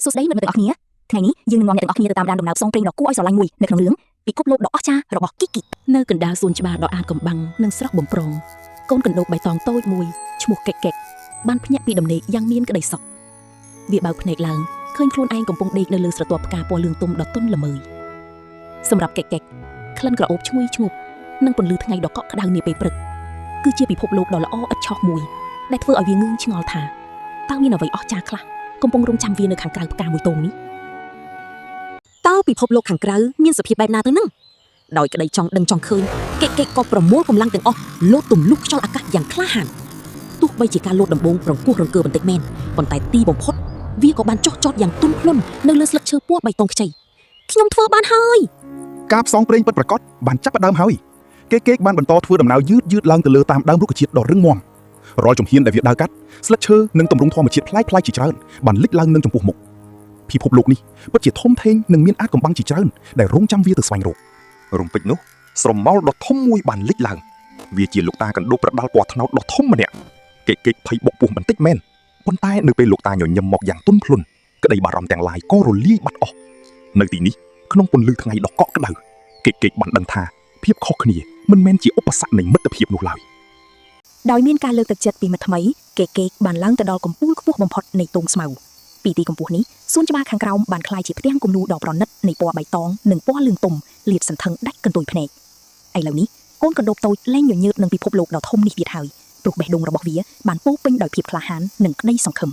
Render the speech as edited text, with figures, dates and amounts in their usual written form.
សួស្តីមិត្តៗទាំងអស់គ្នាថ្ងៃនេះយើងនឹងនាំអ្នកទាំងអស់គ្នាទៅតាមដានដំណើរផ្សងព្រេងដ៏គួរឲ្យស្រឡាញ់មួយនៅក្នុងរឿងពិភពលោកដ៏អស្ចារ្យរបស់ Kiki នៅកណ្ដាលសួនច្បារដ៏អាតកំបាំងនិងស្រស់បំព្រងកូនកណ្ដូបបៃតងតូចមួយឈ្មោះកេកកេកបានភ្ញាក់ពីដំណេកយ៉ាងមានក្តីសុខវាបើកភ្នែកឡើងឃើញខ្លួនឯងកំពុងដេកនៅលើស្រទាប់ផ្កាពណ៌លឿងទុំដ៏ទន់ល្មើយសម្រាប់កេកកេកក្លិនក្រអូបឈ្ងុយឈ្ងប់និងពន្លឺថ្ងៃដ៏កក់ក្ដៅនាពេលព្រឹកគឺជាពិភពលោកដ៏ល្អឥតឆោះមួយដែលធ្វើឲ្យវាងឿងឆ្ងល់ថាតើមានអ្វីអស្ចារ្យខ្លះកំពុងរងចាំវានៅខាងក្រៅផ្កាមួយទងនេះតើពិភពលោកខាងក្រៅមានសភាពបែបណាទៅនឹងដោយក្តីចង់ដឹងចង់ឃើញកេកកេកក៏ប្រមូលកម្លាំងទាំងអស់លោតទម្លុះខ្យល់អាកាសយ៉ាងក្លាហានទោះបីជាការលោតដំបូងរង្គោះរង្គើបន្តិចមែនប៉ុន្តែទីបំផុតវាក៏បានចុះចតយ៉ាងទន់ភ្លន់នៅលើស្លឹកឈើពណ៌បៃតងខ្ចីខ្ញុំធ្វើបានហើយការផ្សងព្រេងពិតប្រាកដបានចាប់ផ្ដើមហើយកេកកេកបានបន្តធ្វើដំណើរយឺតឡើងទៅលើតាមដើមរុក្ខជាតិដ៏រឹងមាំរាល់ជំហានដែលវាដើរកាត់ស្លឹកឈើនិងទម្រង់ធម្មជាតិប្លែកៗជាច្រើនបានលេចឡើងនឹងចំពោះមុខពិភពលោកនេះពិតជាធំធេងនិងមានអាថ៌កំបាំងជាច្រើនដែលរងចាំវាទៅស្វែងរករំពេចនោះស្រមោលដ៏ធំមួយបានលេចឡើងវាជាលោកតាកណ្ដូបប្រដាល់ពណ៌ត្នោតដ៏ធំម្នាក់កេកកេកភ័យបុកពោះបន្តិចមែនប៉ុន្តែនៅពេលលោកតាញញឹមមកយ៉ាងទន់ភ្លន់ក្តីបារម្ភទាំងឡាយក៏រលាយបាត់អស់នៅទីនេះក្នុងពន្លឺថ្ងៃដ៏កក់ក្ដៅកេកកេកបានដឹងថាភាពខុសគ្នាមិនមែនជាឧបសគ្គនៃមិត្តភាពនោះឡើយដោយមានការលើកទឹកចិត្តពីមិត្តថ្មីកេកកេកបានឡើងទៅដល់កំពូលខ្ពស់បំផុតនៃទងស្មៅពីទីកម្ពស់នេះសួនច្បារខាងក្រោមបានក្លាយជាផ្ទាំងគំនូរដ៏ប្រណិតនៃពណ៌បៃតងនិងពណ៌លឿងទុំលាតសន្ធឹងដាច់កន្ទុយភ្នែកឥឡូវនេះកូនកណ្ដូបតូចលែងញញើតនឹងពិភពលោកដ៏ធំនេះទៀតហើយព្រោះបេះដូងរបស់វាបានពោពេញដោយភាពក្លាហាននិងក្តីសង្ឃឹម